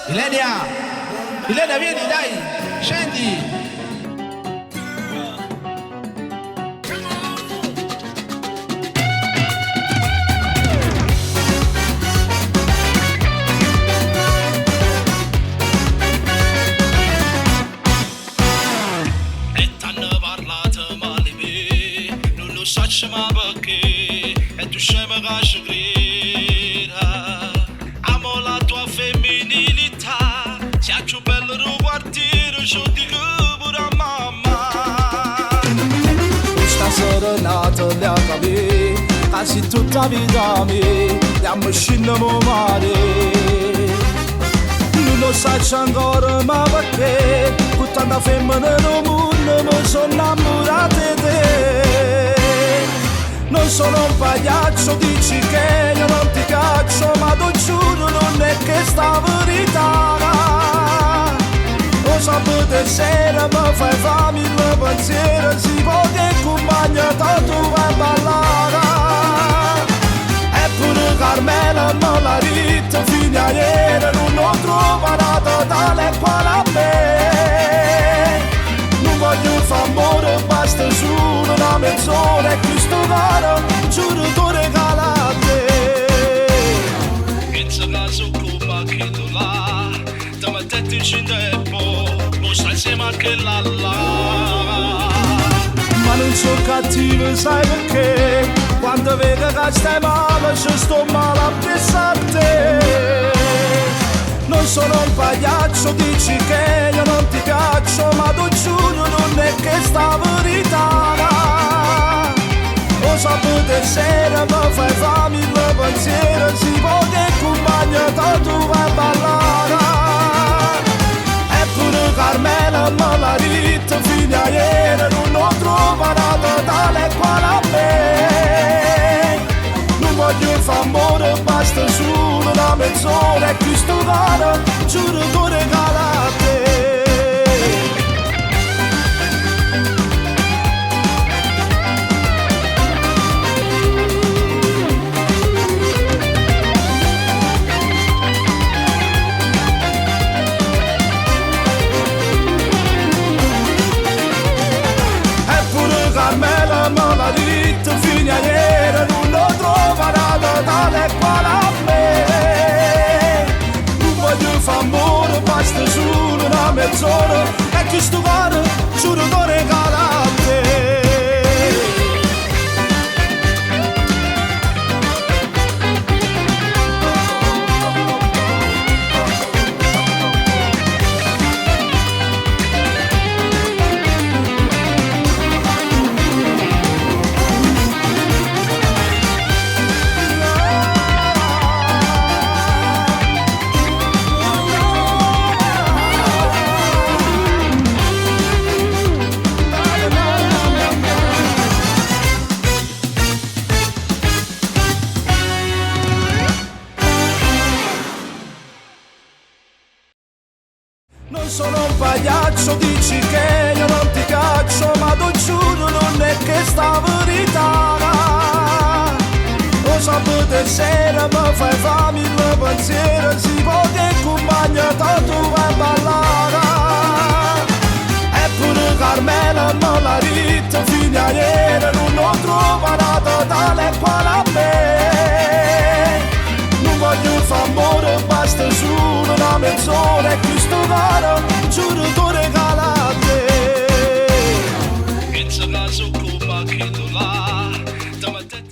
Ilenia, vieni, dai, scendi. Ma perché e tu scema che grida amo la tua femminilità sia più bello da guardare ciò di pure mamma questa serenata la cavi quasi tutta vita mia andiamo scendiamo male non lo sai ancora ma perché con tanta femmina nel mondo mi sono innamorata di te. Non sono un pagliaccio, dici che io non ti caccio, ma ti giuro non è che sta verità. Lo sabato sera mi fai fame il pensiero, si può che compagna tanto vai a ballare. Eppure Carmela me la ritta fino a ieri, non ho trovato tale quale a me. Non voglio fare amore, basta solo una mezz'ora e questo caro giuro tu regala a te. Pensa caso come che tu là da me te ti cindepo lo sai insieme anche là. Ma non sono cattivo sai perché quando vedo che stai male ci sto male appresso a te. Non sono un pagliaccio, dici che io non ti caccio, ma tu giuro non è che sta verità. Lo sabato sera mi fai fame il pensiero, si può che compagna tanto vai a ballare. Eppure Carmela me la ritta fino a ieri, non ho trovato tale quale a me. Non voglio fare amore, basta solo una mezz'ora e questo caro giuro tu regala a te. Eppure Carmela me la ritta fino a ieri, non l'ho trovata tale quale a me. Non voglio fare amore, basta solo una mezz'ora e questo cuore giuro tu regala a te. Non sono un pagliaccio, dici che io non ti caccio, ma tu giuro non è che sta verità. Lo sabato sera mi fai fame il pensiero, si può che compagna tanto vai a ballare. Eppure Carmela me la ritta fino a ieri, non ho trovato tale quale a me. Non voglio fare amore, basta solo una mezz'ora e questo caro giuro tu regala a te. Pensa caso come che tu là da me te